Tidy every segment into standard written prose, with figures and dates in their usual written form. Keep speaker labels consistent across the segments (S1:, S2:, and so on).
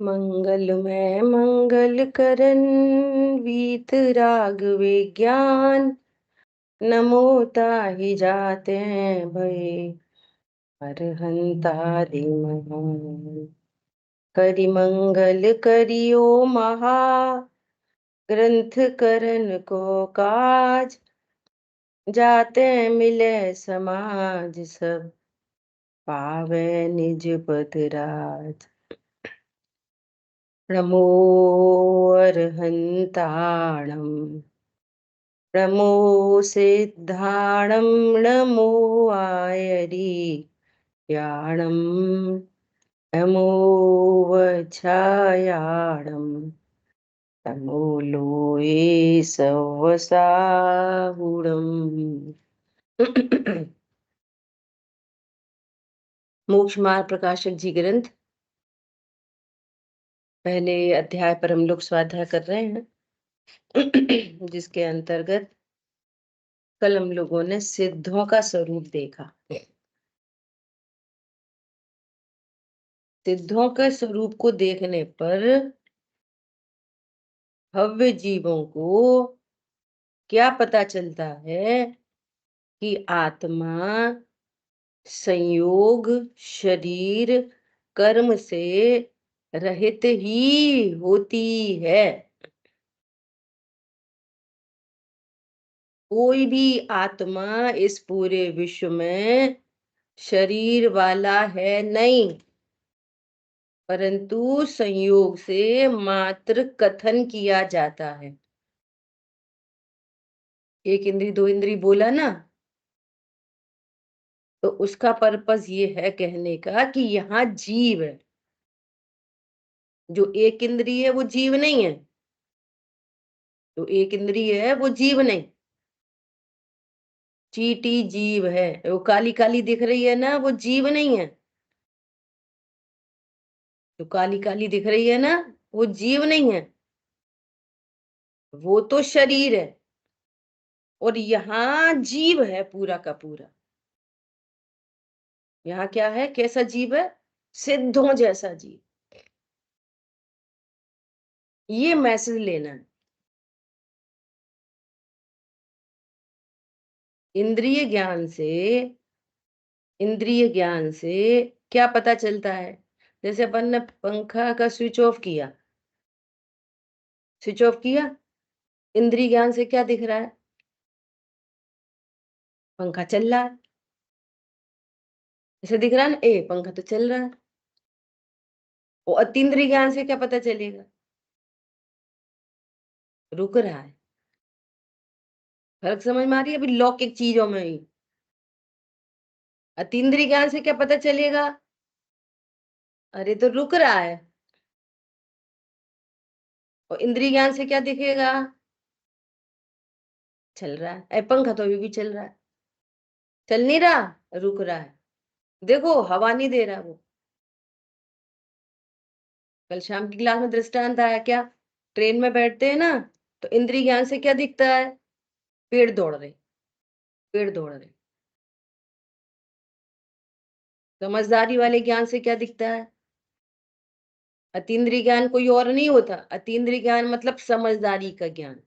S1: मंगलमय मंगल करन वीत राग विज्ञान। नमो ताहि जाते हैं भय अरहंतादि महान। करि मंगल करियो महा ग्रंथ करन को काज। जाते मिले समाज सब पावे निज पद राज। नमो अरहंताणम नमो सिद्धाणं नमो आयर्याणं नमो वज्रायाणं नमो लोये सवसाहुणम्। मोक्ष मार्ग प्रकाशक जी ग्रंथ पहले अध्याय पर हम लोग स्वाध्याय कर रहे हैं, जिसके अंतर्गत कल हम लोगों ने सिद्धों का स्वरूप देखा। सिद्धों के स्वरूप को देखने पर भव्य जीवों को क्या पता चलता है कि आत्मा संयोग शरीर कर्म से रहित ही होती है। कोई भी आत्मा इस पूरे विश्व में शरीर वाला है नहीं, परंतु संयोग से मात्र कथन किया जाता है। एक इंद्री दो इंद्री बोला ना, तो उसका पर्पस ये है कहने का कि यहाँ जीव है। जो एक इंद्रिय है वो जीव नहीं है, जो एक इंद्रिय है वो जीव नहीं। चींटी जीव है, वो काली काली दिख रही है ना, वो जीव नहीं है। जो काली काली दिख रही है ना, वो जीव नहीं है, वो तो शरीर है। और यहाँ जीव है पूरा का पूरा। यहाँ क्या है, कैसा जीव है? सिद्धों जैसा जीव। ये मैसेज लेना है। इंद्रिय ज्ञान से इंद्रिय ज्ञान से क्या पता चलता है? जैसे अपन ने पंखा का स्विच ऑफ किया, स्विच ऑफ किया, इंद्रिय ज्ञान से क्या दिख रहा है? पंखा चल रहा है। ऐसे दिख रहा है ना, ए पंखा तो चल रहा है। और अतीन्द्रिय ज्ञान से क्या पता चलेगा? रुक रहा है। फर्क समझ में आ रही है? अभी लौकिक चीजों में ही अतीन्द्रिय ज्ञान से क्या पता चलेगा? अरे तो रुक रहा है। और इंद्रिय ज्ञान से क्या दिखेगा? चल रहा है। पंखा तो अभी भी चल रहा है। चल नहीं रहा, रुक रहा है। देखो हवा नहीं दे रहा वो। कल शाम की क्लास में दृष्टांत आया क्या? ट्रेन में बैठते हैं ना, तो इंद्रिय ज्ञान से क्या दिखता है? पेड़ दौड़ रहे, पेड़ दौड़ रहे। समझदारी वाले ज्ञान से क्या दिखता है? अतीन्द्रिय ज्ञान कोई और नहीं होता। अतीन्द्रिय ज्ञान मतलब समझदारी का ज्ञान,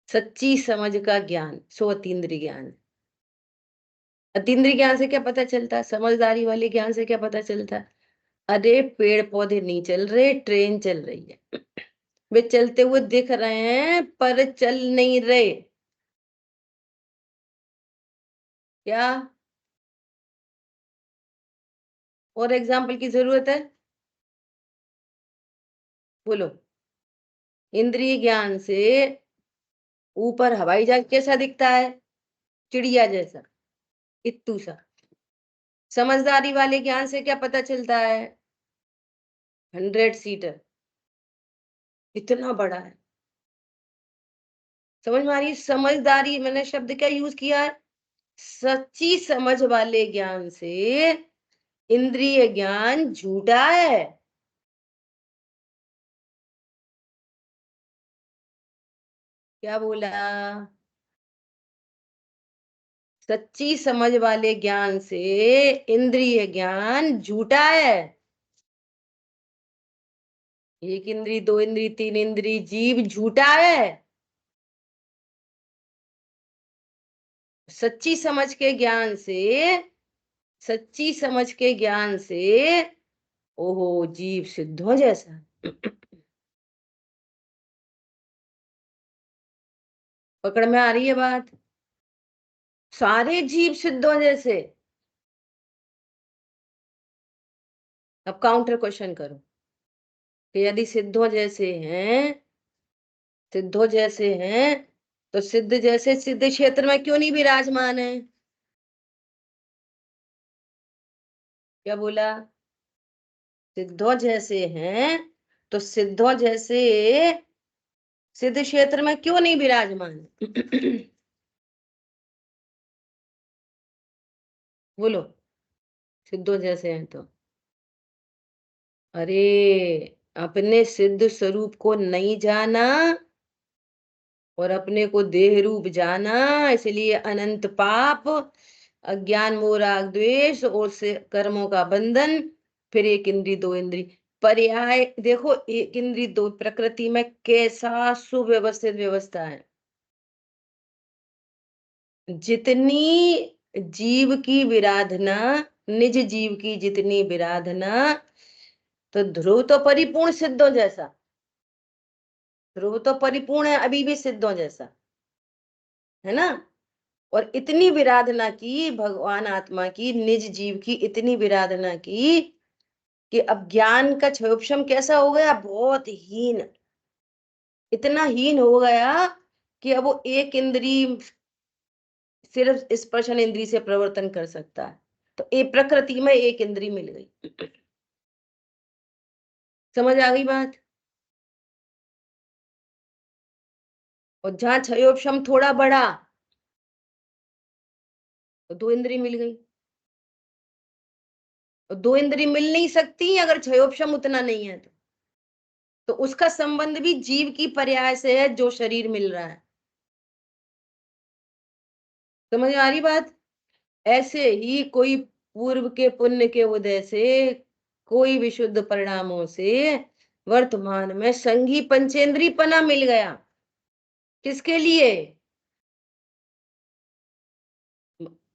S1: सच्ची समझ का ज्ञान, सो अतीन्द्रिय ज्ञान। अतीन्द्रिय ज्ञान से क्या पता चलता है? समझदारी वाले ज्ञान से क्या पता चलता है? अरे पेड़ पौधे नहीं चल रहे, ट्रेन चल रही है। वे चलते हुए दिख रहे हैं पर चल नहीं रहे। क्या और एग्जाम्पल की जरूरत है? बोलो। इंद्रिय ज्ञान से ऊपर हवाई जहाज कैसा दिखता है? चिड़िया जैसा, इत्तू सा। समझदारी वाले ज्ञान से क्या पता चलता है? 100 सीटर, इतना बड़ा है। समझ में आ रही है? समझदारी, मैंने शब्द क्या यूज किया है? सच्ची समझ वाले ज्ञान से इंद्रिय ज्ञान झूठा है। क्या बोला? सच्ची समझ वाले ज्ञान से इंद्रिय ज्ञान झूठा है। एक इंद्री, दो इंद्री, तीन इंद्री, जीव झूठा है। सच्ची समझ के ज्ञान से, सच्ची समझ के ज्ञान से ओहो जीव सिद्धों जैसा। पकड़ में आ रही है बात? सारे जीव सिद्धों जैसे। अब काउंटर क्वेश्चन करो कि यदि सिद्धों जैसे हैं, सिद्धों जैसे हैं, तो सिद्ध जैसे सिद्ध क्षेत्र में क्यों नहीं विराजमान है? क्या बोला? सिद्धों जैसे हैं तो सिद्धों जैसे सिद्ध क्षेत्र में क्यों नहीं विराजमान? बोलो। सिद्धों जैसे हैं तो अरे अपने सिद्ध स्वरूप को नहीं जाना और अपने को देह रूप जाना, इसलिए अनंत पाप, अज्ञान, मोह, राग, द्वेष और से कर्मों का बंधन, फिर एक इंद्री, दो इंद्री, पर्याय। देखो एक इंद्री दो, प्रकृति में कैसा सुव्यवस्थित व्यवस्था है। जितनी जीव की विराधना, निज जीव की जितनी विराधना, तो ध्रुव तो परिपूर्ण सिद्धों जैसा, ध्रुव तो परिपूर्ण है अभी भी सिद्धों जैसा, है ना? और इतनी विराधना की भगवान आत्मा की, निज जीव की इतनी विराधना की कि अब ज्ञान का क्षयोपशम कैसा हो गया? बहुत हीन, इतना हीन हो गया कि अब वो एक इंद्री, सिर्फ स्पर्शन इंद्री से प्रवर्तन कर सकता है। तो एक प्रकृति में एक इंद्री मिल गई। समझ आ गई बात? और जहां क्षयोपशम थोड़ा बढ़ा तो दो इंद्री मिल गई। और दो इंद्री मिल नहीं सकती अगर क्षयोपशम उतना नहीं है तो उसका संबंध भी जीव की पर्याय से है जो शरीर मिल रहा है। समझ आ रही बात? ऐसे ही कोई पूर्व के पुण्य के उदय से, कोई विशुद्ध परिणामों से वर्तमान में संघी पंचेंद्रीपना मिल गया। किसके लिए?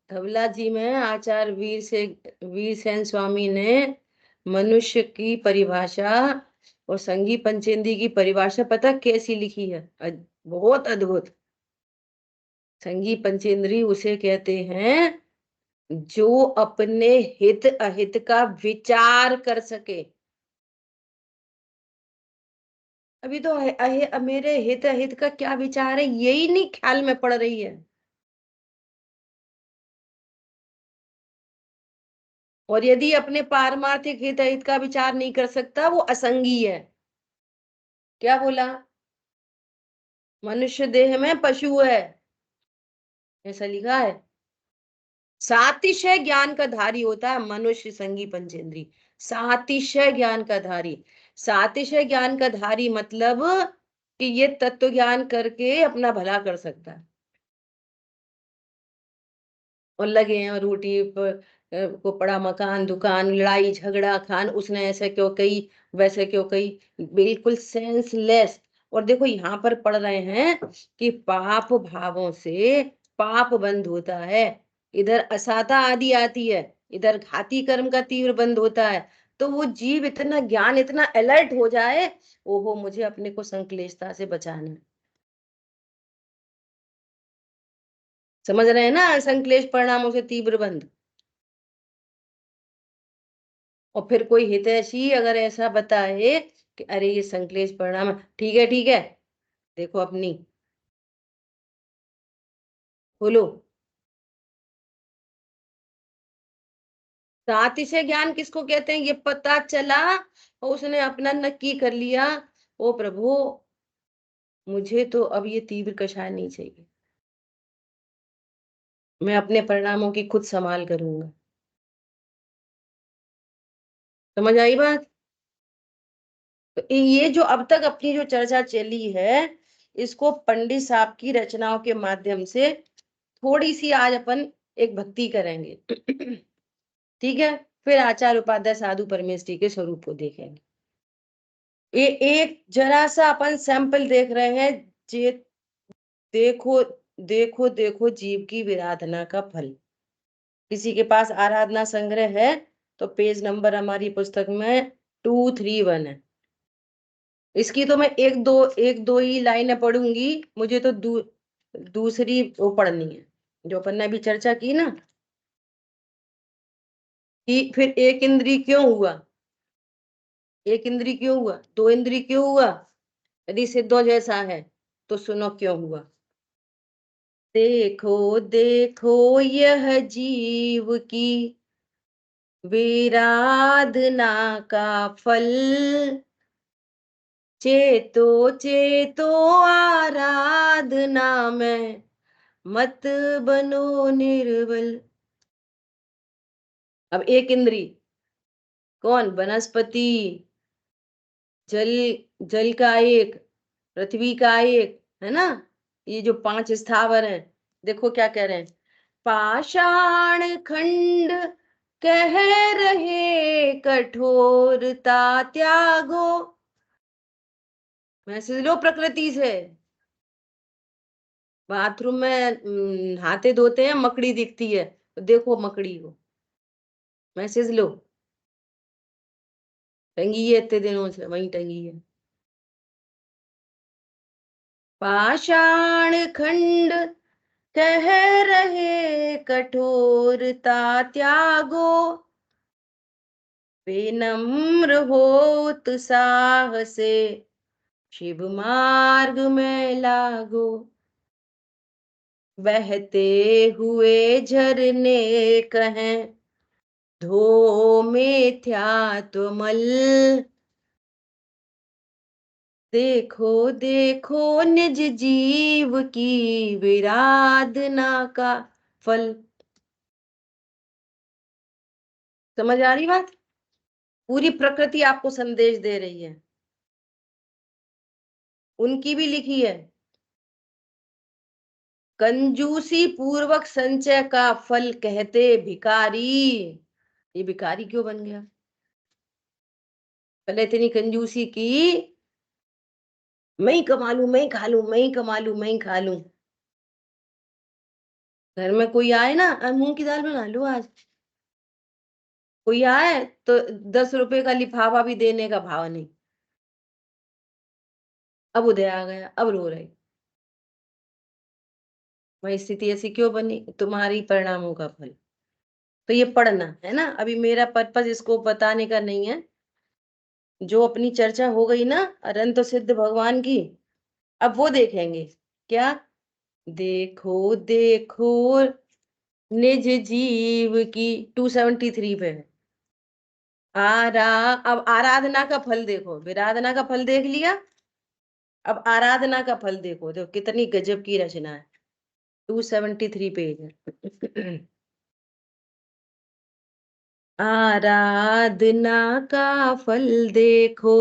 S1: धवला जी में आचार्य वीर सेन स्वामी ने मनुष्य की परिभाषा और संघी पंचेंद्री की परिभाषा पता कैसी लिखी है? बहुत अद्भुत। संघी पंचेंद्री उसे कहते हैं जो अपने हित अहित का विचार कर सके। अभी तो मेरे हित अहित का क्या विचार है यही नहीं ख्याल में पड़ रही है। और यदि अपने पारमार्थिक हित अहित का विचार नहीं कर सकता वो असंगी है। क्या बोला? मनुष्य देह में पशु है, ऐसा लिखा है। सातिशय ज्ञान का धारी होता है मनुष्य संगी पंचेंद्री, सातिशय ज्ञान का धारी। सातिशय ज्ञान का धारी मतलब कि ये तत्व ज्ञान करके अपना भला कर सकता है। और लगे हैं रोटी पर को पड़ा मकान दुकान, लड़ाई झगड़ा खान, उसने ऐसे क्यों कही, वैसे क्यों कही, बिल्कुल सेंसलेस। और देखो यहाँ पर पढ़ रहे हैं कि पाप भावों से पाप बंद होता है, इधर असाता आदि आती है, इधर घाती कर्म का तीव्र बंद होता है। तो वो जीव इतना ज्ञान, इतना अलर्ट हो जाए, ओहो मुझे अपने को संक्लेशता से बचाना है। समझ रहे हैं ना? संक्लेश परिणामों से तीव्र बंद। और फिर कोई हितैषी अगर ऐसा बताए कि अरे ये संक्लेश परिणाम है, ठीक है ठीक है, देखो अपनी, बोलो। सातिशय ज्ञान किसको कहते हैं? ये पता चला और उसने अपना नक्की कर लिया, ओ प्रभु मुझे तो अब ये तीव्र कषाय नहीं चाहिए, मैं अपने परिणामों की खुद संभाल करूंगा। समझ आई बात? तो ये जो अब तक अपनी जो चर्चा चली है, इसको पंडित साहब की रचनाओं के माध्यम से थोड़ी सी आज अपन एक भक्ति करेंगे। ठीक है? फिर आचार्य उपाध्याय साधु परमेष्ठी के स्वरूप को देखेंगे। एक जरा सा अपन सैंपल देख रहे हैं। जे देखो देखो देखो जीव की विराधना का फल। किसी के पास आराधना संग्रह है तो पेज नंबर हमारी पुस्तक में 231 है। इसकी तो मैं एक दो ही लाइनें पढ़ूंगी। मुझे तो दूसरी वो पढ़नी है जो अपन ने अभी चर्चा की ना, कि फिर एक इंद्री क्यों हुआ, एक इंद्री क्यों हुआ, दो इंद्री क्यों हुआ। यदि सिद्धों जैसा है तो सुनो क्यों हुआ। देखो देखो यह जीव की विराधना का फल, चेतो चेतो आराधना में मत बनो निर्बल। अब एक इंद्री कौन, वनस्पति, जल, जल का एक, पृथ्वी का एक, है ना। ये जो 5 स्थावर हैं, देखो क्या कह रहे हैं। पाषाण खंड कह रहे कठोरता त्यागो। मैसेज लो प्रकृति से। बाथरूम में नहाते धोते हैं, मकड़ी दिखती है तो देखो मकड़ी को, मैसेज लो। टंगी है इतने दिनों से, वहीं टंगी है। पाषाण खंड कह रहे कठोरता त्यागो, विनम्र हो उत्साह से शिव मार्ग में लागो। बहते हुए झरने कहें धो मिथ्यात्वमल, देखो देखो निज जीव की विराधना का फल। समझ आ रही बात। पूरी प्रकृति आपको संदेश दे रही है, उनकी भी लिखी है। कंजूसी पूर्वक संचय का फल कहते भिखारी। ये भिखारी क्यों बन गया। पहले इतनी कंजूसी की, मैं ही कमा लूं, मैं ही खा लूं, मैं ही कमा लूं, मैं ही खा लूं। घर में कोई आए ना, मूंग की दाल बना लो आज, कोई आए तो 10 रुपए का लिफाफा भी देने का भाव नहीं। अब उदय आ गया, अब रो रहे। वही स्थिति ऐसी क्यों बनी, तुम्हारी परिणामों का फल। तो ये पढ़ना है ना। अभी मेरा पर्पज इसको बताने का नहीं है। जो अपनी चर्चा हो गई ना अनंत सिद्ध भगवान की, अब वो देखेंगे। क्या, देखो देखो निज जीव की, 273 पे है। अब आराधना का फल देखो, विराधना का फल देख लिया। अब आराधना का फल देखो, देखो कितनी गजब की रचना है। 273 पेज है। आराधना का फल देखो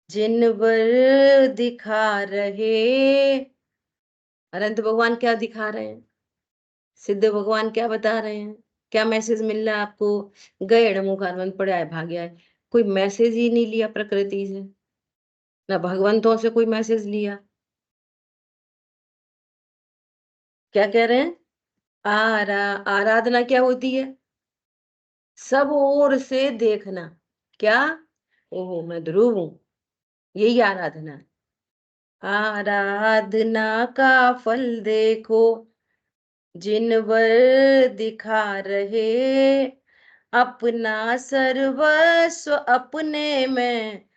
S1: जिनवर दिखा रहे। अनंत भगवान क्या दिखा रहे हैं, सिद्ध भगवान क्या बता रहे हैं, क्या मैसेज मिल रहा है आपको। गए मुखारवंत पड़ा है, भाग गया है। कोई मैसेज ही नहीं लिया प्रकृति से, ना भगवंतों से कोई मैसेज लिया। क्या कह रहे हैं। आराधना क्या होती है, सब ओर से देखना। क्या, ओहो मैं ध्रुव हूं, यही आराधना है। आराधना का फल देखो जिनवर दिखा रहे, अपना सर्वस्व अपने में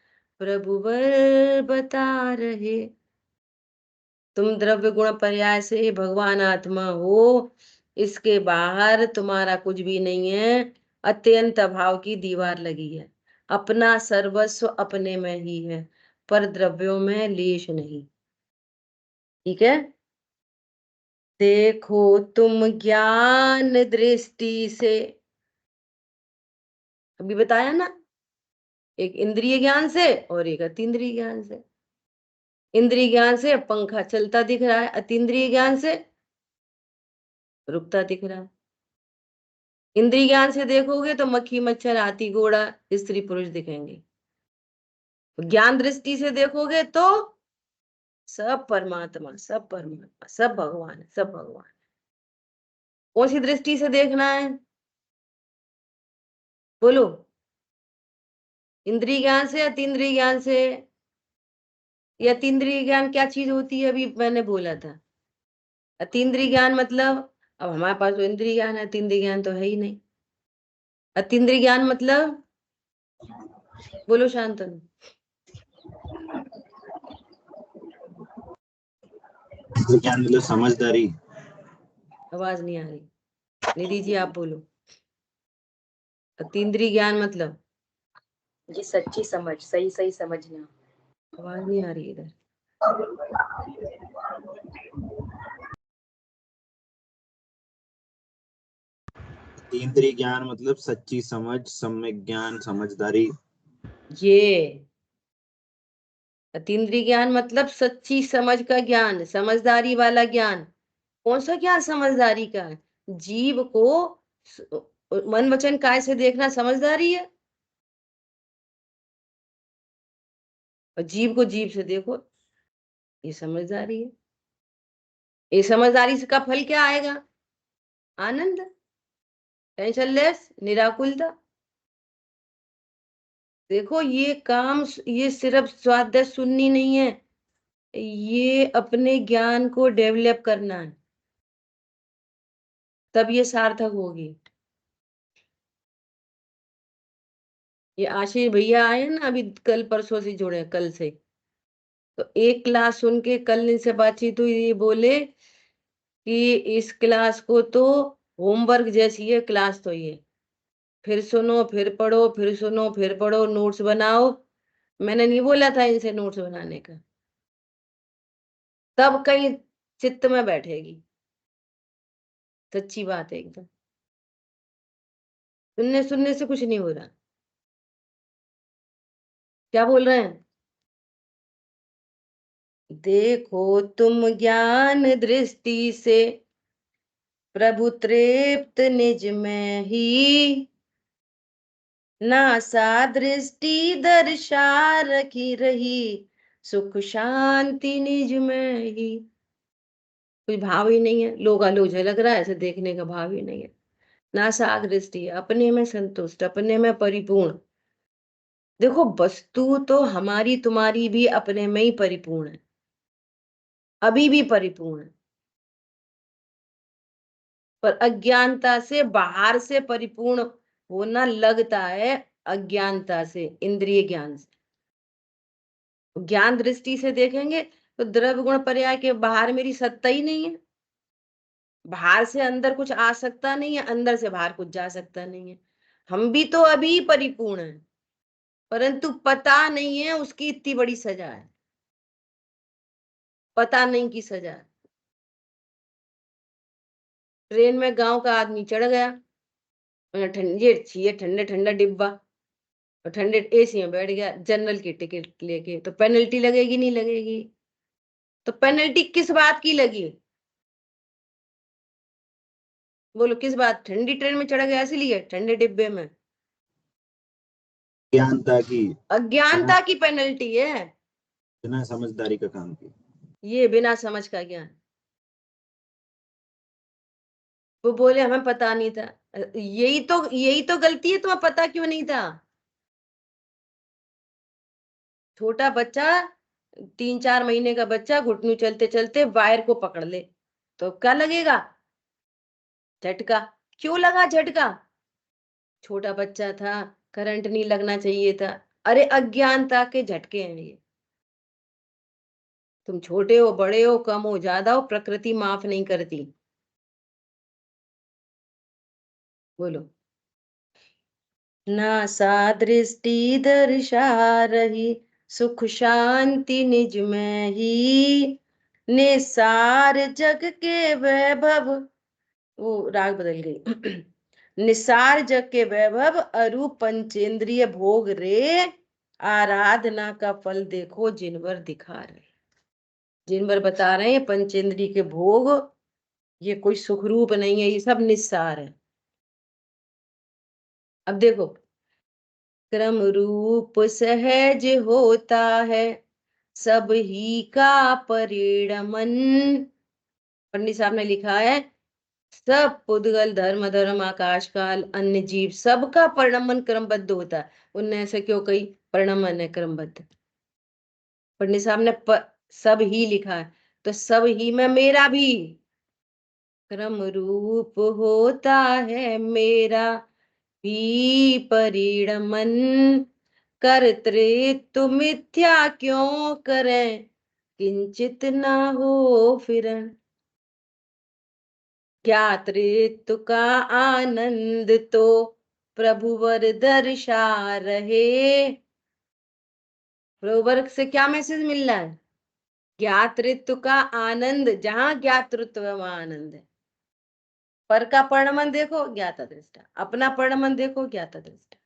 S1: प्रभुवर बता रहे। तुम द्रव्य गुण पर्याय से भगवान आत्मा हो, इसके बाहर तुम्हारा कुछ भी नहीं है। अत्यंत अभाव की दीवार लगी है। अपना सर्वस्व अपने में ही है, पर द्रव्यों में लेश नहीं। ठीक है। देखो तुम ज्ञान दृष्टि से, अभी बताया ना, एक इंद्रिय ज्ञान से और एक अतीन्द्रिय ज्ञान से। इंद्रिय ज्ञान से पंखा चलता दिख रहा है, अतीन्द्रिय ज्ञान से रुकता दिख रहा है। इंद्रिय ज्ञान से देखोगे तो मक्खी मच्छर हाथी घोड़ा स्त्री पुरुष दिखेंगे। ज्ञान दृष्टि से देखोगे तो सब परमात्मा, सब परमात्मा, सब भगवान है, सब भगवान। कौन सी दृष्टि से देखना है बोलो? इंद्रिय ज्ञान से या तीन्द्रिय ज्ञान से? या तीन्द्रिय ज्ञान क्या चीज होती है अभी मैंने बोला था? अतीन्द्रिय ज्ञान मतलब, अब हमारे पास तो इंद्रिय ज्ञान है, तीन्द्रिय ज्ञान तो है ही नहीं। अतीन्द्रिय ज्ञान मतलब बोलो शांतनु।
S2: ज्ञान मतलब समझदारी।
S1: आवाज नहीं आ रही, निधि जी आप बोलो। अतीन्द्रिय ज्ञान मतलब
S3: ये सच्ची समझ, सही सही समझना।
S1: आवाज नहीं आ रही इधर।
S2: इंद्रिय ज्ञान मतलब सच्ची समझ, सम्यक ज्ञान, समझदारी।
S1: ये अतीन्द्रिय ज्ञान मतलब सच्ची समझ का ज्ञान, समझदारी वाला ज्ञान। कौन सा ज्ञान समझदारी का है? जीव को मन वचन काय से देखना समझदारी है, और जीव को जीव से देखो ये समझदारी है। ये समझदारी से का फल क्या आएगा? आनंद, टेंशन लेस, निराकुलता। देखो ये काम, ये सिर्फ स्वाध्याय सुननी नहीं है, ये अपने ज्ञान को डेवलप करना है, तब ये सार्थक होगी। ये आशीष भैया आए ना अभी, कल परसों से जुड़े, कल से, तो एक क्लास सुन के कल इनसे बातचीत हुई, ये बोले कि इस क्लास को तो होमवर्क जैसी है क्लास, तो ये फिर सुनो फिर पढ़ो, फिर सुनो फिर पढ़ो, नोट्स बनाओ। मैंने नहीं बोला था इनसे नोट्स बनाने का, तब कहीं चित्त में बैठेगी। सच्ची बात है एकदम, सुनने सुनने से कुछ नहीं हो रहा। क्या बोल रहे हैं? देखो तुम ज्ञान दृष्टि से प्रभु तृप्त निज में ही, नासा दृष्टि दर्शा रखी रही, सुख शांति निज में ही। कोई भाव ही नहीं है, लोग आलो झलक रहा है, ऐसे देखने का भाव ही नहीं है। नासा दृष्टि, अपने में संतुष्ट, अपने में परिपूर्ण। देखो वस्तु तो हमारी तुम्हारी भी अपने में ही परिपूर्ण है, अभी भी परिपूर्ण है, पर अज्ञानता से बाहर से परिपूर्ण होना लगता है, अज्ञानता से, इंद्रिय ज्ञान से। ज्ञान दृष्टि से देखेंगे तो द्रव्य गुण पर्याय के बाहर मेरी सत्ता ही नहीं है, बाहर से अंदर कुछ आ सकता नहीं है, अंदर से बाहर कुछ जा सकता नहीं है। हम भी तो अभी परिपूर्ण है, परंतु पता नहीं है उसकी इतनी बड़ी सजा है, पता नहीं की सजा है। ट्रेन में गांव का आदमी चढ़ गया, ठंडे चाहिए, ठंडे ठंडा डिब्बा, और ठंडे एसी में बैठ गया जनरल की टिकट लेके, तो पेनल्टी लगेगी नहीं लगेगी? तो पेनल्टी किस बात की लगी बोलो? किस बात? ठंडी ट्रेन में चढ़ गया इसलिए, ठंडे डिब्बे में?
S2: ज्ञानता की,
S1: अज्ञानता की पेनल्टी है,
S2: बिना समझदारी का काम किया।
S1: ये बिना समझ का ज्ञान। वो बोले हमें पता नहीं था, यही तो गलती है, तुम्हें पता क्यों नहीं था? छोटा बच्चा, 3-4 महीने का बच्चा घुटनों चलते चलते वायर को पकड़ ले तो क्या लगेगा? झटका। क्यों लगा झटका? छोटा बच्चा था, करंट नहीं लगना चाहिए था। अरे अज्ञानता के झटके हैं ये। तुम छोटे हो बड़े हो, कम हो ज्यादा हो, प्रकृति माफ नहीं करती। बोलो। नासा दृष्टि दर्शा रही, सुख शांति निज में ही, निसार जग के वैभव, वो राग बदल गई निसार जग के वैभव, अरूप पंचेंद्रिय भोग रे, आराधना का फल देखो जिनवर दिखा रहे, जिनवर बता रहे हैं पंचेंद्रिय के भोग, ये कोई सुखरूप नहीं है, ये सब निस्सार है। अब देखो, क्रम रूप सहज होता है, सब ही का परिणमन। पंडित साहब ने लिखा है, सब पुद्गल धर्म धर्म आकाश काल अन्य जीव सबका परिणमन क्रमबद्ध होता है। उनने ऐसे क्यों कही, परिणमन है क्रमबद्ध। पंडित साहब ने सब ही लिखा है, तो सब ही में मेरा भी क्रम रूप होता है, मेरा भी परिणमन। कर्तृत्व मिथ्या क्यों करें, किंचित ना हो फिरन। ज्ञातृत्व का आनंद तो प्रभुवर दर्शा रहे। प्रभुवर से क्या मैसेज मिल रहा है, ज्ञातृत्व का आनंद, जहां ज्ञातृत्व है वहां आनंद है। पर का परिणमन देखो ज्ञाता दृष्टा, अपना परिणमन देखो ज्ञाता दृष्टा,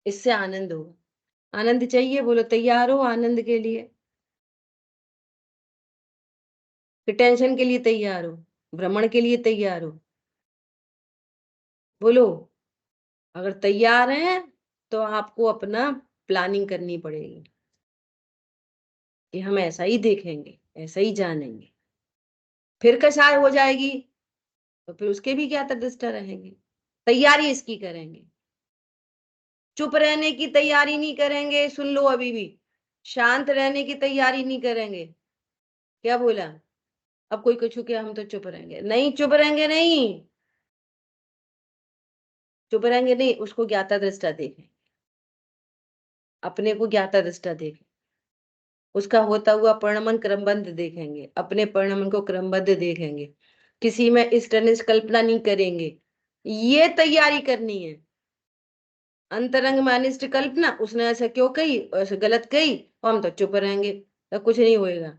S1: इससे आनंद होगा। आनंद चाहिए, बोलो तैयार हो आनंद के लिए, कि टेंशन के लिए तैयार हो, भ्रमण के लिए तैयार हो, बोलो। अगर तैयार हैं तो आपको अपना प्लानिंग करनी पड़ेगी कि हम ऐसा ही देखेंगे, ऐसा ही जानेंगे। फिर कसाय हो जाएगी तो फिर उसके भी क्या तटस्थ रहेंगे, तैयारी इसकी करेंगे। चुप रहने की तैयारी नहीं करेंगे, सुन लो अभी भी, शांत रहने की तैयारी नहीं करेंगे। क्या बोला, अब कोई कुछ क्या हम तो चुप रहेंगे, नहीं चुप रहेंगे, नहीं चुप रहेंगे, नहीं। उसको ज्ञाता दृष्टा देखें, अपने को ज्ञाता दृष्टा देखें, उसका होता हुआ परिणमन क्रमबद्ध देखेंगे, अपने परिणमन को क्रमबद्ध देखेंगे, किसी में इस तनिष्ठ कल्पना नहीं करेंगे। ये तैयारी करनी है। अंतरंग में अनिष्ट कल्पना, उसने ऐसा क्यों कही, ऐसे गलत कही, और हम तो चुप रहेंगे, तो कुछ नहीं होएगा।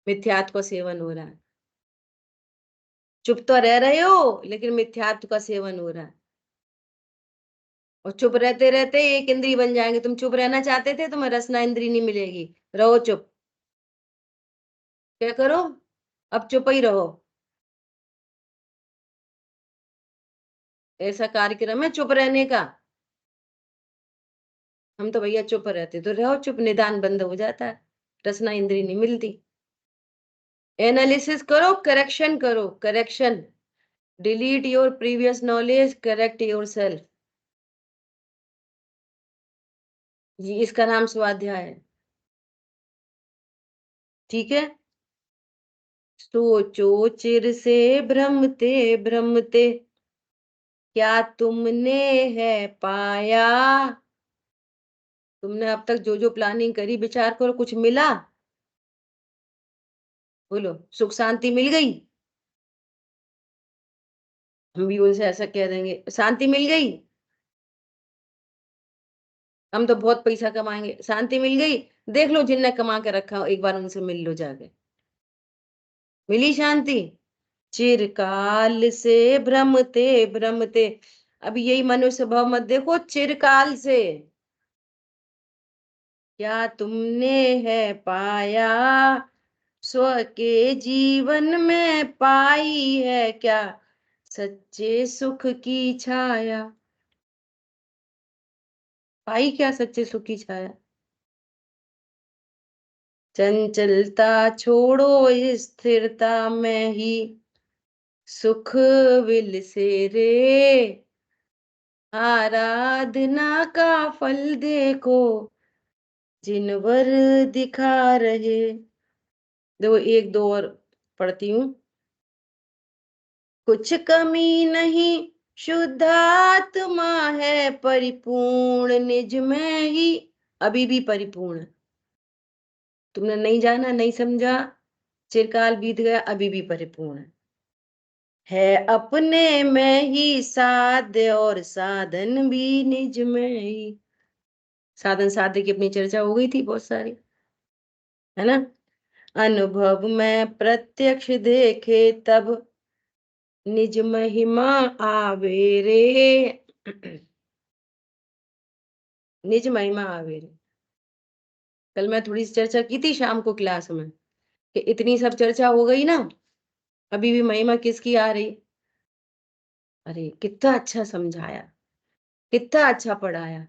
S1: मिथ्यात्व का सेवन हो रहा है, चुप तो रह रहे हो लेकिन मिथ्यात्व का सेवन हो रहा है। और चुप रहते रहते एक इंद्री बन जाएंगे। तुम चुप रहना चाहते थे, तुम्हें रसना इंद्री नहीं मिलेगी, रहो चुप। क्या करो, अब चुप ही रहो। ऐसा कार्यक्रम है चुप रहने का। हम तो भैया चुप रहते, तो रहो चुप, निदान बंद हो जाता है, रसना इंद्री नहीं मिलती। एनालिसिस करो, करेक्शन करो, correction, delete your previous knowledge, correct your self. ये इसका नाम स्वाध्याय है, ठीक है। सोचो चिर से भ्रमते भ्रमते, क्या तुमने है पाया। तुमने अब तक जो जो प्लानिंग करी, विचार करो, कुछ मिला, बोलो सुख शांति मिल गई। हम भी उनसे ऐसा कह देंगे, शांति मिल गई, हम तो बहुत पैसा कमाएंगे, शांति मिल गई। देख लो जिनने कमा के रखा हो, एक बार उनसे मिल लो जाके, मिली शांति। चिरकाल से भ्रमते भ्रमते, अब यही मनुष्य भाव मत देखो, चिरकाल से क्या तुमने है पाया, स्व के जीवन में पाई है क्या सच्चे सुख की छाया। पाई क्या सच्चे सुख की छाया। चंचलता छोड़ो, स्थिरता में ही सुख विलसे रे। आराधना का फल देखो, जिनवर दिखा रहे। देखो एक दो और पढ़ती हूँ। कुछ कमी नहीं, शुद्ध आत्मा है परिपूर्ण निज में ही, अभी भी परिपूर्ण है। तुमने नहीं जाना, नहीं समझा, चिरकाल बीत गया, अभी भी परिपूर्ण है अपने में ही साध्य, और साधन भी निज में ही। साधन साध्य की अपनी चर्चा हो गई थी बहुत सारी, है ना। अनुभव में प्रत्यक्ष देखे तब, निज महिमा आवे रे। निज महिमा आवे रे। कल मैं थोड़ी सी चर्चा की थी शाम को क्लास में, कि इतनी सब चर्चा हो गई ना, अभी भी महिमा किसकी आ रही। अरे कितना अच्छा समझाया, कितना अच्छा पढ़ाया,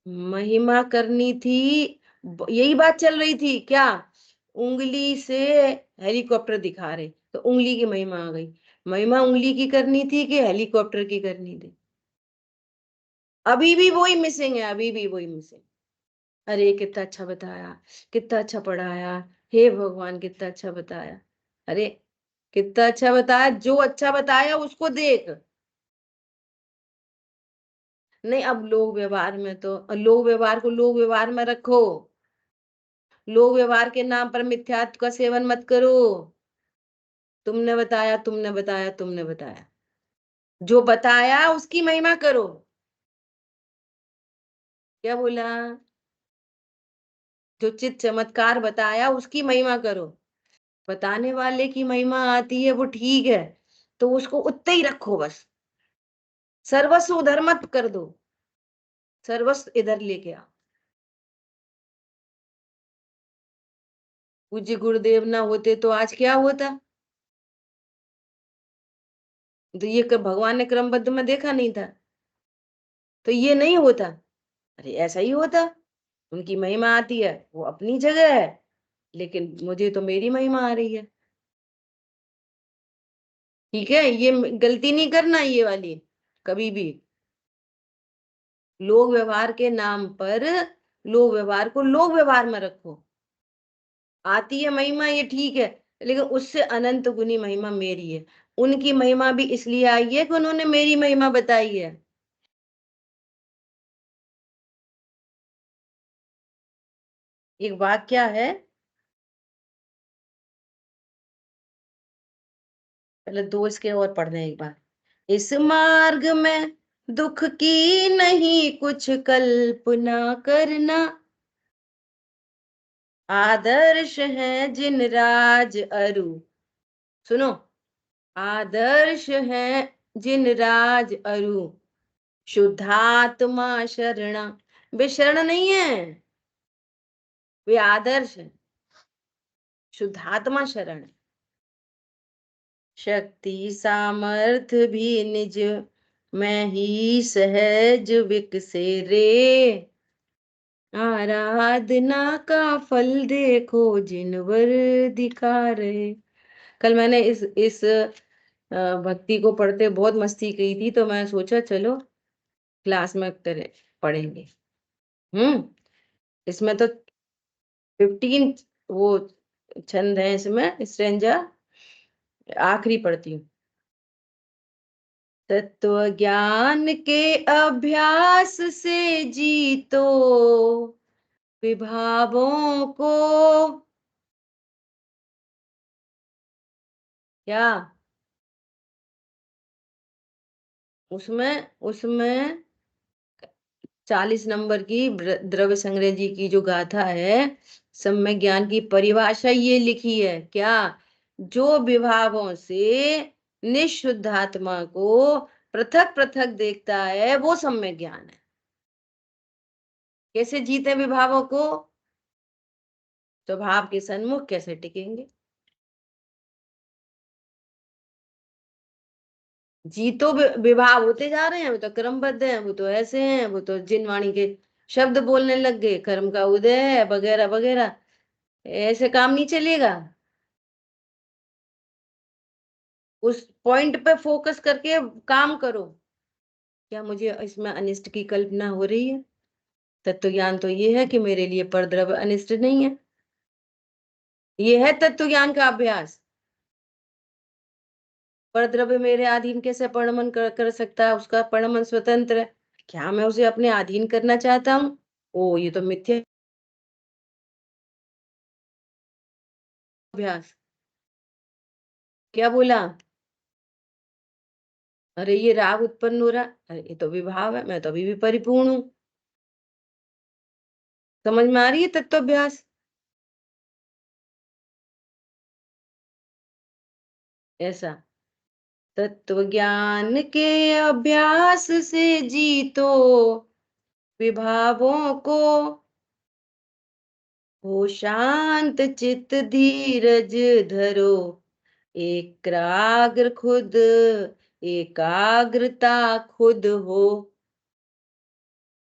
S1: महिमा करनी थी, यही बात चल रही थी क्या, उंगली से हेलीकॉप्टर दिखा रहे तो उंगली की महिमा आ गई, महिमा उंगली की करनी थी कि हेलीकॉप्टर की करनी थी, अभी भी वही मिसिंग है, अभी भी वही मिसिंग। अरे कितना अच्छा बताया, कितना अच्छा पढ़ाया, हे भगवान कितना अच्छा बताया, अरे कितना अच्छा बताया, जो अच्छा बताया उसको देख। नहीं, अब लोग व्यवहार में तो लोग व्यवहार को लोग व्यवहार में रखो, लोग व्यवहार के नाम पर मिथ्यात्व का सेवन मत करो। तुमने बताया, तुमने बताया, तुमने बताया, जो बताया उसकी महिमा करो। क्या बोला, जो चित चमत्कार बताया उसकी महिमा करो, बताने वाले की महिमा आती है वो ठीक है, तो उसको उतना ही रखो बस, सर्वस्व उधर मत कर दो, सर्वस्व इधर लेके आओ। पूज्य गुरुदेव ना होते तो आज क्या होता, तो ये भगवान ने क्रमबद्ध में देखा नहीं था तो ये नहीं होता, अरे ऐसा ही होता। उनकी महिमा आती है वो अपनी जगह है, लेकिन मुझे तो मेरी महिमा आ रही है। ठीक है, ये गलती नहीं करना ये वाली कभी भी, लोग व्यवहार के नाम पर लोग व्यवहार को लोग व्यवहार में रखो, आती है महिमा ये ठीक है, लेकिन उससे अनंत गुनी महिमा मेरी है, उनकी महिमा भी इसलिए आई है कि उन्होंने मेरी महिमा बताई है। एक वाक्य है, पहले दो इसके और पढ़ दें एक बार। इस मार्ग में दुख की नहीं कुछ कल्पना करना, आदर्श है जिन राज अरु, सुनो, आदर्श है जिन राज अरु, शुद्धात्मा शरणा, वे शरण नहीं है, वे आदर्श है, शुद्धात्मा शरण है, शक्ति सामर्थ्य भी निज में ही सहज विकसे रे, आराधना का फल देखो जिनवर दिखा रहे। कल मैंने इस भक्ति को पढ़ते बहुत मस्ती की थी, तो मैं सोचा चलो क्लास में करें, पढ़ेंगे। इसमें तो 15 वो छंद है, इसमें स्ट्रेंजा आखिरी पढ़ती हूँ। तत्व ज्ञान के अभ्यास से जीतो विभावों को, क्या उसमें उसमें 40 नंबर की द्रव्य संग्रह जी की जो गाथा है, सम्यक ज्ञान की परिभाषा ये लिखी है क्या, जो विभावों से निशुद्धात्मा को पृथक पृथक देखता है वो सम्यक ज्ञान है। कैसे जीते विभावों को, स्वभाव के सन्मुख कैसे टिकेंगे, जी तो विभाव होते जा रहे हैं, वो तो क्रमबद्ध हैं, वो तो ऐसे हैं, वो तो जिन वाणी के शब्द बोलने लग गए, कर्म का उदय है वगैरह वगैरह, ऐसे काम नहीं चलेगा। उस पॉइंट पे फोकस करके काम करो, क्या मुझे इसमें अनिष्ट की कल्पना हो रही है, तत्व ज्ञान तो ये है कि मेरे लिए परद्रव्य अनिष्ट नहीं है, ये है तत्व ज्ञान का अभ्यास। परद्रव्य मेरे अधीन कैसे परिणमन कर सकता है, उसका परिणमन स्वतंत्र है, क्या मैं उसे अपने अधीन करना चाहता हूँ, ओ ये तो मिथ्या अभ्यास। क्या बोला, अरे ये राग उत्पन्न हो रहा, अरे ये तो विभाव है, मैं तो अभी भी परिपूर्ण हूँ। समझ में आ रही है तत्वाभ्यास, ऐसा तत्व ज्ञान के अभ्यास से जीतो विभावों को, हो शांत चित धीरज धरो, एकाग्र खुद एकाग्रता खुद हो,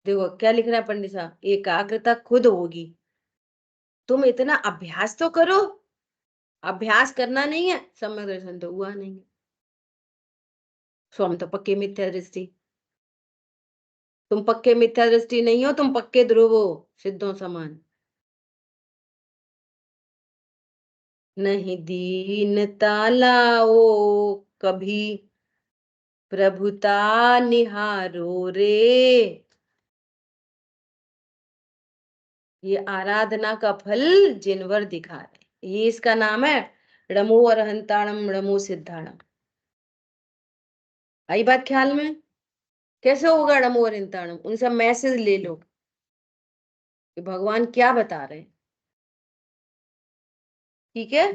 S1: देखो क्या लिख रहा है पंडित साहब, एकाग्रता खुद होगी, तुम इतना अभ्यास तो करो। अभ्यास करना नहीं है, सम्यक दर्शन तो हुआ नहीं है। सो हम तो पक्के मिथ्या दृष्टि, तुम पक्के मिथ्या दृष्टि नहीं हो, तुम पक्के ध्रुव हो, सिद्धों समान। नहीं दीनता लाओ कभी, प्रभुता निहारो रे। ये आराधना का फल जिनवर दिखा रहे, ये इसका नाम है रमो अरहंताणम रमो सिद्धाणम। आई बात ख्याल में? कैसे होगा रमो अरहंताणम? उनसे मैसेज ले लो कि भगवान क्या बता रहे हैं। ठीक है,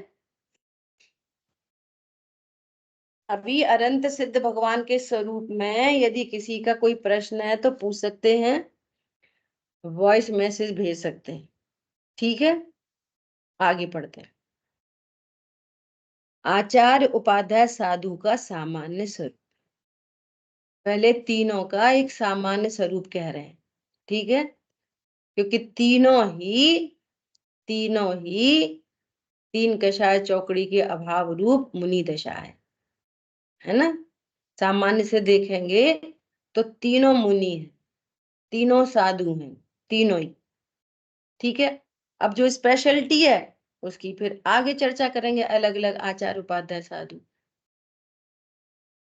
S1: अभी अनंत सिद्ध भगवान के स्वरूप में यदि किसी का कोई प्रश्न है तो पूछ सकते हैं, वॉइस मैसेज भेज सकते हैं। ठीक है, आगे पढ़ते हैं। आचार्य उपाध्याय साधु का सामान्य स्वरूप, पहले तीनों का एक सामान्य स्वरूप कह रहे हैं। ठीक है, क्योंकि तीनों ही तीन कषाय चौकड़ी के अभाव रूप मुनि दशा है ना। सामान्य से देखेंगे तो तीनों मुनि हैं, तीनों साधु हैं, तीनों ही। ठीक है, अब जो स्पेशलिटी है उसकी फिर आगे चर्चा करेंगे, अलग अलग आचार्य उपाध्याय साधु।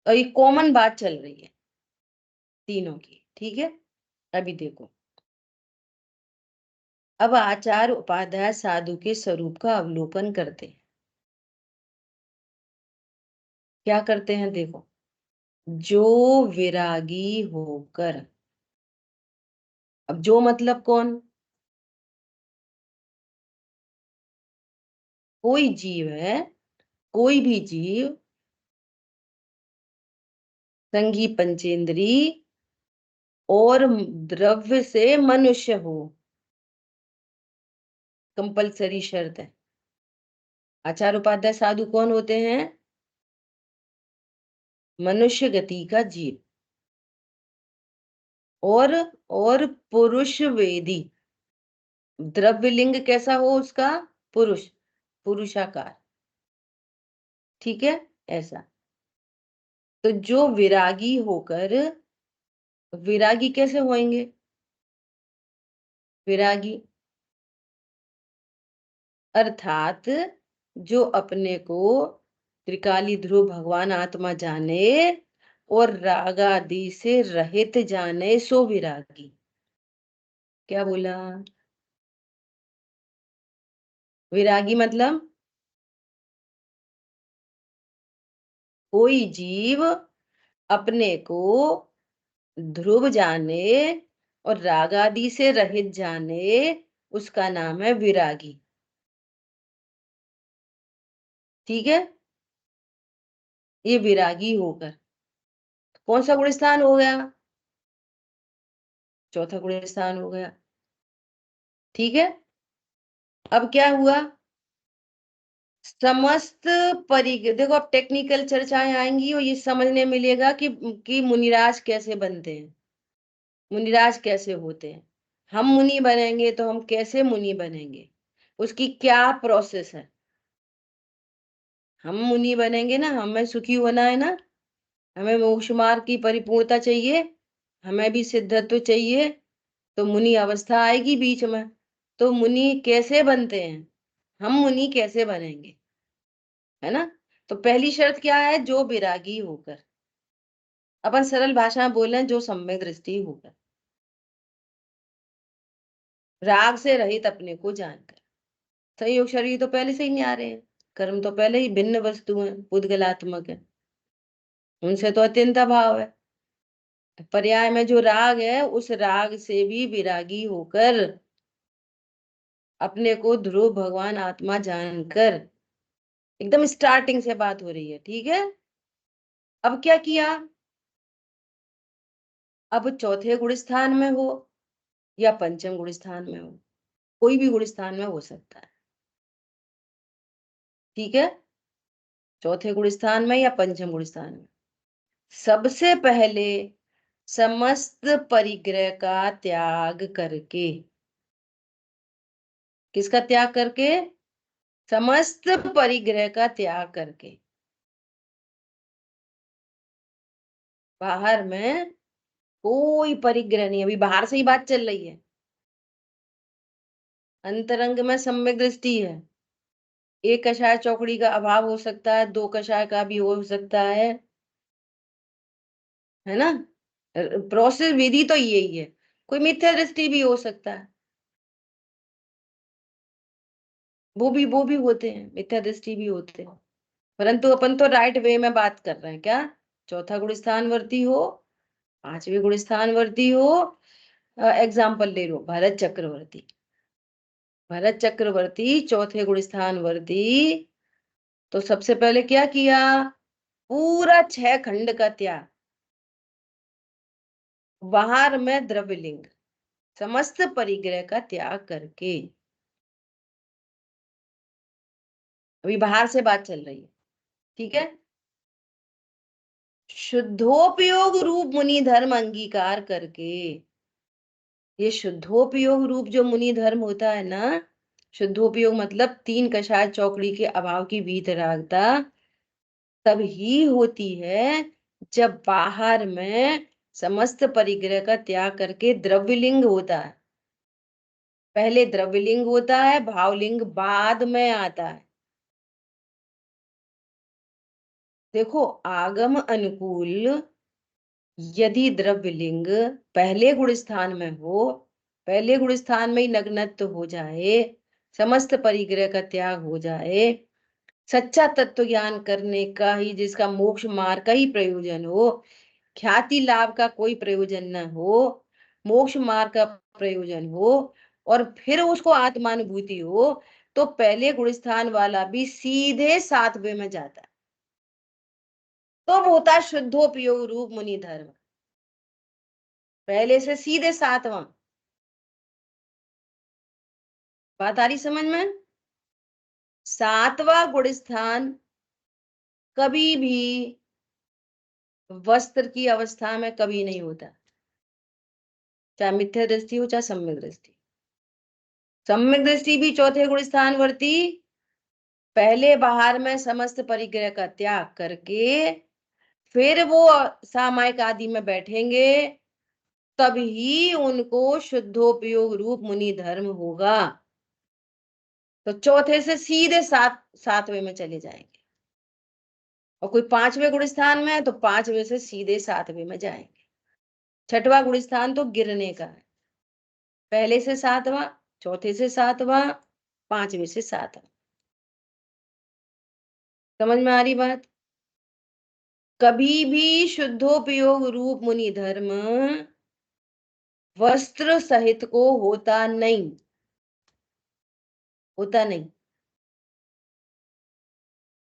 S1: और ये कॉमन बात चल रही है तीनों की। ठीक है, अभी देखो, अब आचार्य उपाध्याय साधु के स्वरूप का अवलोकन करते हैं। क्या करते हैं देखो, जो विरागी होकर, अब जो मतलब कौन? कोई जीव है, कोई भी जीव संघी पंचेंद्री और द्रव्य से मनुष्य हो, कंपलसरी शर्त है। आचार्य उपाध्याय साधु कौन होते हैं? मनुष्य गति का जीव और पुरुष वेदी। द्रव्य लिंग कैसा हो उसका? पुरुष, पुरुषाकार। ठीक है, ऐसा। तो जो विरागी होकर, विरागी कैसे होंगे? विरागी अर्थात जो अपने को त्रिकाली ध्रुव भगवान आत्मा जाने और राग आदि से रहित जाने, सो विरागी। क्या बोला? विरागी मतलब कोई जीव अपने को ध्रुव जाने और राग आदि से रहित जाने, उसका नाम है विरागी। ठीक है, ये विरागी होकर कौन सा गुण स्थान हो गया? चौथा गुण स्थान हो गया। ठीक है, अब क्या हुआ? समस्त देखो अब टेक्निकल चर्चाएं आएंगी और ये समझने मिलेगा कि मुनिराज कैसे बनते हैं, मुनिराज कैसे होते हैं। हम मुनि बनेंगे तो हम कैसे मुनि बनेंगे, उसकी क्या प्रोसेस है। हम मुनि बनेंगे ना, हमें सुखी होना है ना, हमें मोक्ष मार्ग की परिपूर्णता चाहिए, हमें भी सिद्धत्व चाहिए, तो मुनि अवस्था आएगी बीच में। तो मुनि कैसे बनते हैं, हम मुनि कैसे बनेंगे, है ना। तो पहली शर्त क्या है? जो विरागी होकर, अपन सरल भाषा में बोले, जो सम्यक दृष्टि होकर, राग से रहित अपने को जानकर। संयोग शरीर तो पहले से ही नहीं आ रहे हैं, कर्म तो पहले ही भिन्न वस्तु है, पुद्गलात्मक है, उनसे तो अत्यंत भाव है। पर्याय में जो राग है, उस राग से भी विरागी होकर अपने को ध्रुव भगवान आत्मा जानकर, एकदम स्टार्टिंग से बात हो रही है। ठीक है, अब क्या किया? अब चौथे गुण स्थान में हो या पंचम गुण स्थान में हो, कोई भी गुण स्थान में हो सकता है। ठीक है, चौथे गुण स्थान में या पंचम गुण स्थान में। सबसे पहले समस्त परिग्रह का त्याग करके। किसका त्याग करके? समस्त परिग्रह का त्याग करके। बाहर में कोई परिग्रह नहीं, अभी बाहर से ही बात चल रही है। अंतरंग में सम्यक दृष्टि है। एक कषाय चौकड़ी का अभाव हो सकता है, 2 कषाय का भी हो सकता है ना। प्रोसेस विधि तो यही है। कोई मिथ्या दृष्टि भी हो सकता है, वो भी होते हैं, मिथ्या दृष्टि भी होते हैं। परंतु अपन तो राइट वे में बात कर रहे हैं। क्या? चौथा गुण स्थानवर्ती हो, 5वें गुण स्थानवर्ती हो। एग्जाम्पल ले लो, भरत चक्रवर्ती। भरत चक्रवर्ती चौथे गुण स्थानवर्ती, तो सबसे पहले क्या किया? पूरा 6 खंड का त्याग। बाहर में द्रव्यलिंग, समस्त परिग्रह का त्याग करके। अभी बाहर से बात चल रही है, ठीक है। शुद्धोपयोग रूप मुनि धर्म अंगीकार करके। ये शुद्धोपयोग रूप जो मुनि धर्म होता है ना, शुद्धोपयोग मतलब 3 कषाय चौकड़ी के अभाव की वीतरागता तब ही होती है जब बाहर में समस्त परिग्रह का त्याग करके द्रव्यलिंग होता है। पहले द्रव्यलिंग होता है, भावलिंग बाद में आता है। देखो, आगम अनुकूल यदि द्रव्यलिंग पहले गुण स्थान में हो, पहले गुण स्थान में ही नग्नत्व हो जाए, समस्त परिग्रह का त्याग हो जाए, सच्चा तत्व ज्ञान करने का ही, जिसका मोक्ष मार्ग का ही प्रयोजन हो, ख्याति लाभ का कोई प्रयोजन न हो, मोक्ष मार्ग का प्रयोजन हो, और फिर उसको आत्मानुभूति हो, तो पहले गुण स्थान वाला भी सीधे 7वें में जाता है। तो वो होता है शुद्धोपयोग रूप मुनि धर्म। पहले से सीधे 7वां। बात आ रही समझ में? 7वां गुण स्थान कभी भी वस्त्र की अवस्था में कभी नहीं होता, चाहे मिथ्या दृष्टि हो चाहे सम्यक दृष्टि। सम्यक दृष्टि भी चौथे गुण स्थान वर्ती पहले बाहर में समस्त परिग्रह का त्याग करके फिर वो सामायिक आदि में बैठेंगे, तभी उनको शुद्धोपयोग रूप मुनि धर्म होगा। तो चौथे से सीधे 7वें में चले जाएंगे, और कोई 5वें गुण स्थान में है तो 5वें से सीधे 7वें में जाएंगे। 6वां गुण स्थान तो गिरने का है, पहले से 7वां, चौथे से 7वां, 5वें से 7वां। समझ में आ रही बात? कभी भी शुद्धोपयोग रूप मुनि धर्म वस्त्र सहित को होता नहीं, होता नहीं।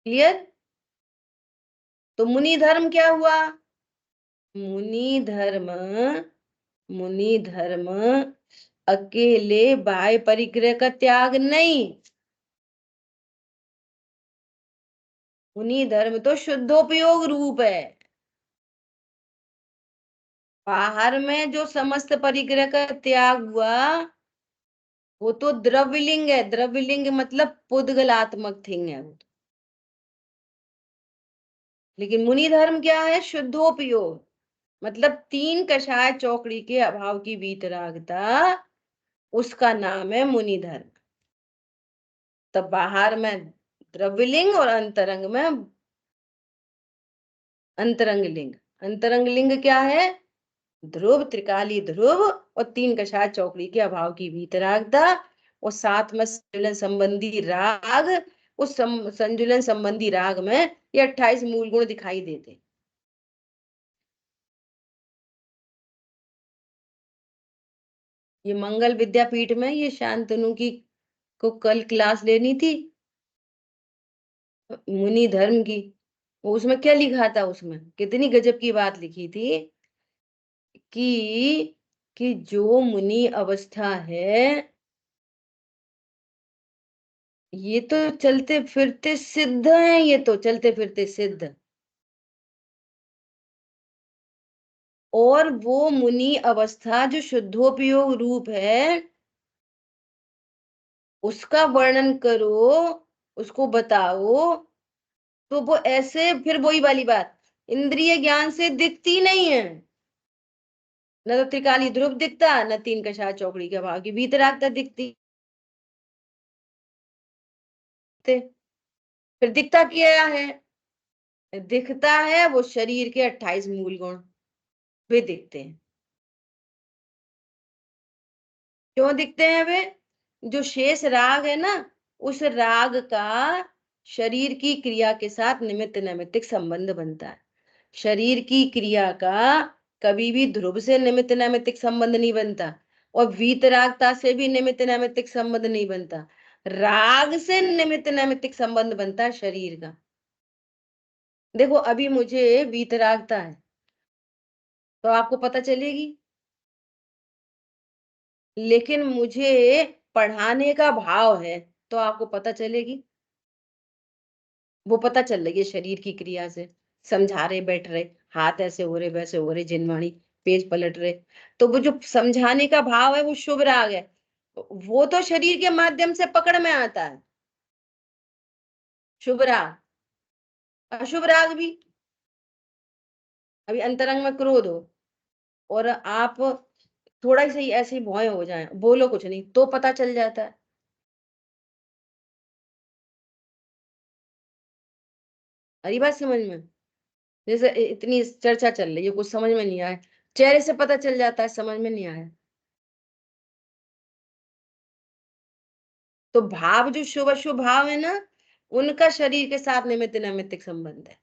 S1: क्लियर? तो मुनि धर्म क्या हुआ? मुनि धर्म, मुनि धर्म अकेले बाह्य परिग्रह का त्याग नहीं। मुनि धर्म तो शुद्धोपयोग रूप है। बाहर में जो समस्त परिग्रह का त्याग हुआ वो तो द्रव्यलिंग है। द्रव्यलिंग मतलब पुद्गलात्मक थिंग है वो। लेकिन मुनि धर्म क्या है? शुद्धोपयोग मतलब 3 कषाय चौकड़ी के अभाव की वीतरागता, उसका नाम है मुनि धर्म। तब बाहर में द्रव्यलिंग और अंतरंग में अंतरंग लिंग। अंतरंग लिंग क्या है? ध्रुव, त्रिकाली ध्रुव और 3 कषाय चौकड़ी के अभाव की वीतरागता, और साथ में संजुलन संबंधी राग। उस संजुलन संबंधी राग में ये 28 मूल गुण दिखाई देते। ये मंगल विद्यापीठ में ये शांतनु की को कल क्लास लेनी थी मुनि धर्म की। उसमें क्या लिखा था? उसमें कितनी गजब की बात लिखी थी कि जो मुनि अवस्था है ये तो चलते फिरते सिद्ध हैं, ये तो चलते फिरते सिद्ध। और वो मुनि अवस्था जो शुद्धोपयोग रूप है उसका वर्णन करो, उसको बताओ, तो वो ऐसे फिर वही वाली बात, इंद्रिय ज्ञान से दिखती नहीं है। न तो त्रिकाली ध्रुव दिखता, न तीन कषाय चौकड़ी के भाव की वीतरागता दिखती। फिर दिखता क्या है? दिखता है वो शरीर के 28 मूल गुण, वे दिखते हैं। क्यों दिखते हैं वे? जो शेष राग है ना, उस राग का शरीर की क्रिया के साथ निमित्त नैमित्तिक संबंध बनता है। शरीर की क्रिया का कभी भी ध्रुव से निमित्त नैमित्तिक संबंध नहीं बनता, और वीतरागता से भी निमित्त नैमित्तिक संबंध नहीं बनता। राग से निमित्त नैमित्तिक संबंध बनता है शरीर का। देखो अभी मुझे वीतरागता है तो आपको पता चलेगी, लेकिन मुझे पढ़ाने का भाव है तो आपको पता चलेगी। वो पता चल रही है शरीर की क्रिया से, समझा रहे, बैठ रहे, हाथ ऐसे हो रहे, वैसे हो रहे, जिनवाणी पेज पलट रहे, तो वो जो समझाने का भाव है वो शुभ राग है। वो तो शरीर के माध्यम से पकड़ में आता है, शुभ राग। अशुभ राग भी, अभी अंतरंग में क्रोध हो और आप थोड़ा ही सही ऐसे ही भौएं हो जाए, बोलो कुछ नहीं, तो पता चल जाता है। अरे बात समझ में? जैसे इतनी चर्चा चल रही है, कुछ समझ में नहीं आया, चेहरे से पता चल जाता है, समझ में नहीं आया। तो भाव जो शुभ अशुभ भाव है ना, उनका शरीर के साथ निमित्त नैमित्तिक संबंध है।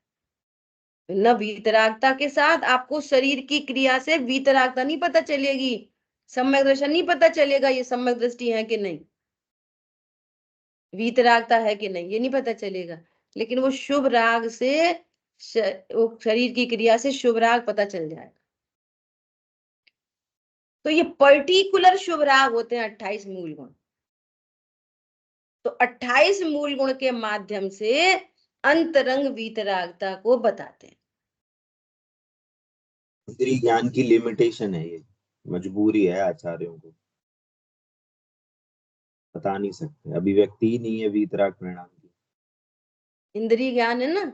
S1: न वीतरागता के साथ आपको शरीर की क्रिया से वीतरागता नहीं पता चलेगी, सम्यक दर्शन नहीं पता चलेगा, ये सम्यक दृष्टि है कि नहीं, वीतरागता है कि नहीं, ये नहीं पता चलेगा। लेकिन वो शुभ राग से वो शरीर की क्रिया से शुभ राग पता चल जाएगा। तो ये पर्टिकुलर शुभ राग होते हैं 28 मूल गुण। तो 28 मूल गुण के माध्यम से अंतरंग वीतरागता को बताते हैं।
S2: इंद्रिय ज्ञान की लिमिटेशन है, ये मजबूरी है आचार्यों को, बता नहीं सकते, अभिव्यक्ति ही नहीं है वीतराग परिणाम की।
S1: इंद्रिय ज्ञान है ना,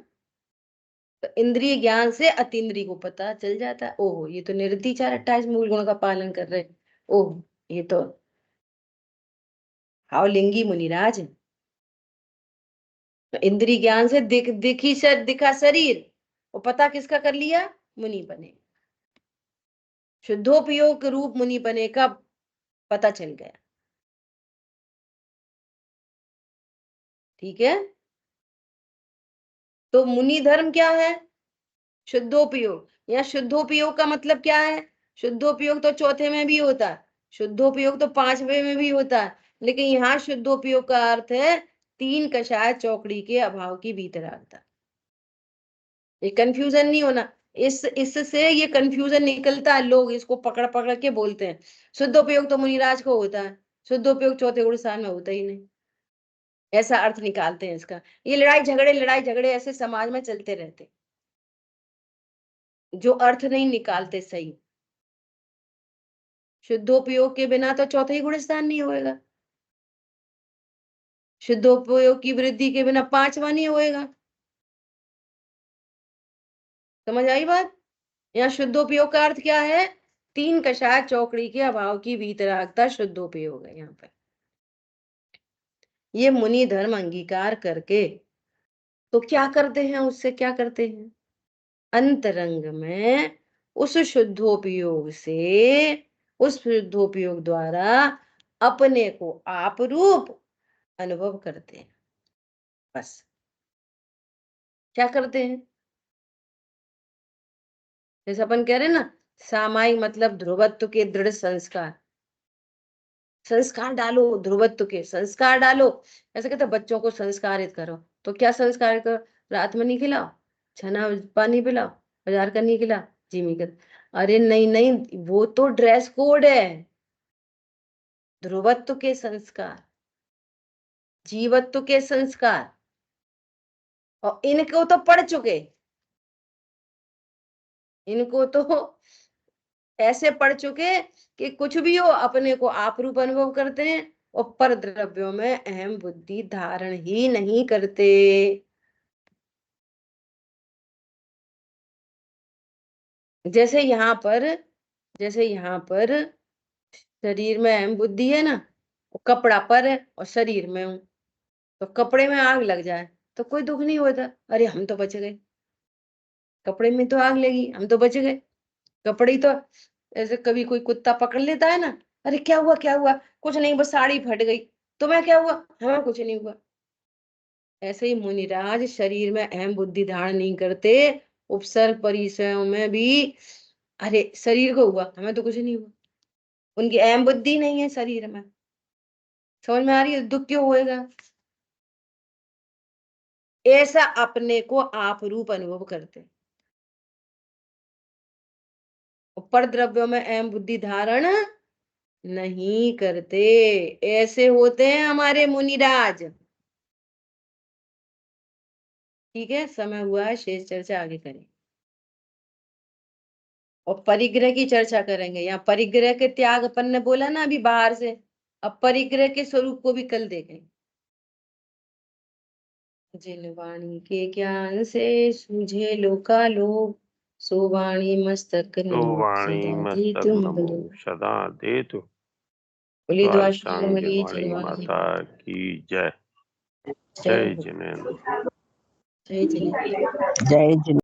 S1: तो इंद्रिय ज्ञान से अतीन्द्रिय को पता चल जाता है। ओहो, ये तो निर्दिचार 28 मूल गुणों का पालन कर रहे। ओह, ये तो हावलिंगी मुनिराज है। तो इंद्रिय ज्ञान से दिखा शरीर, वो पता किसका कर लिया? मुनि बने, शुद्धोपयोग रूप मुनि बने का पता चल गया। ठीक है, तो मुनि धर्म क्या है? शुद्धोपयोग। या शुद्धोपयोग का मतलब क्या है? शुद्धोपयोग तो चौथे में भी होता है, शुद्धोपयोग तो पांचवे में भी होता है, लेकिन यहाँ शुद्धोपयोग का अर्थ है तीन कषाय चौकड़ी के अभाव की वीतरागता। ये कंफ्यूजन नहीं होना, इससे ये कंफ्यूजन निकलता है, लोग इसको पकड़ पकड़ के बोलते हैं शुद्धोपयोग तो मुनिराज को होता है, शुद्धोपयोग चौथे गुण स्थान में होता ही नहीं, ऐसा अर्थ निकालते हैं इसका। ये लड़ाई झगड़े ऐसे समाज में चलते रहते, जो अर्थ नहीं निकालते सही। शुद्धोपयोग के बिना तो चौथा ही गुण स्थान नहीं होएगा, शुद्धोपयोग की वृद्धि के बिना पांचवा नहीं होएगा। समझ आई बात? यहाँ शुद्धोपयोग का अर्थ क्या है? तीन कषाय चौकड़ी के अभाव की वीतरागता शुद्धोपयोग है। यहाँ पर ये मुनि धर्म अंगीकार करके तो क्या करते हैं, उससे क्या करते हैं? अंतरंग में उस शुद्धोपयोग से, उस शुद्धोपयोग द्वारा अपने को आप रूप अनुभव करते हैं। बस क्या करते हैं? जैसे अपन कह रहे हैं ना, सामायिक मतलब ध्रुवत्व के दृढ़ संस्कार, संस्कार डालो, ध्रुवत्व के संस्कार डालो। ऐसे कहते बच्चों को संस्कारित करो, तो क्या संस्कार करो? रात में नहीं खिलाओ, छना पानी पिलाओ, बाजार का नहीं खिला, जिमी कर। अरे नहीं नहीं, वो तो ड्रेस कोड है। ध्रुवत्व के संस्कार, जीवत्व के संस्कार, और इनको तो पढ़ चुके, इनको तो ऐसे पढ़ चुके कि कुछ भी हो अपने को आप रूप अनुभव करते हैं और पर द्रव्यों में अहम बुद्धि धारण ही नहीं करते। जैसे यहाँ पर शरीर में अहम बुद्धि है ना, वो कपड़ा पर है और शरीर में हूं, तो कपड़े में आग लग जाए तो कोई दुख नहीं होता, अरे हम तो बच गए, कपड़े में तो आग लगी हम तो बच गए। कपड़े ही तो, ऐसे कभी कोई कुत्ता पकड़ लेता है ना, अरे क्या हुआ क्या हुआ, कुछ नहीं बस साड़ी फट गई, तुम्हें क्या हुआ, हमें कुछ नहीं हुआ। ऐसे ही मुनिराज शरीर में अहम बुद्धि धारण नहीं करते, उपसर्ग परिचयों में भी अरे शरीर को हुआ हमें तो कुछ नहीं हुआ, उनकी अहम बुद्धि नहीं है शरीर में। समझ में आ रही है, दुख क्यों होएगा? ऐसा अपने को आप रूप अनुभव करते, पर द्रव्यों में अहम बुद्धि धारण नहीं करते। ऐसे होते हैं हमारे मुनिराज। ठीक है, समय हुआ है, शेष चर्चा आगे करें और परिग्रह की चर्चा करेंगे। यहाँ परिग्रह के त्याग अपन ने बोला ना अभी बाहर से, अब परिग्रह के स्वरूप को भी कल देखेंगे। जिन वाणी के ज्ञान से सूझे लोकालोक, सो वाणी मस्तक
S4: तो
S1: नमो
S4: वाणी
S1: सदा दे
S4: मस्तक
S1: तुम
S4: नमो
S1: बोलो।
S4: सदा दे तो
S1: बोली
S4: द्वादशांग
S1: द्वादशांगी
S4: वाणी
S1: जिनवाणी
S4: माता की जय।
S1: जय
S4: जय
S1: हो।
S4: जिनेन्द्र।
S1: जय जिनेन्द्र।
S5: जय जिनेन्द्र।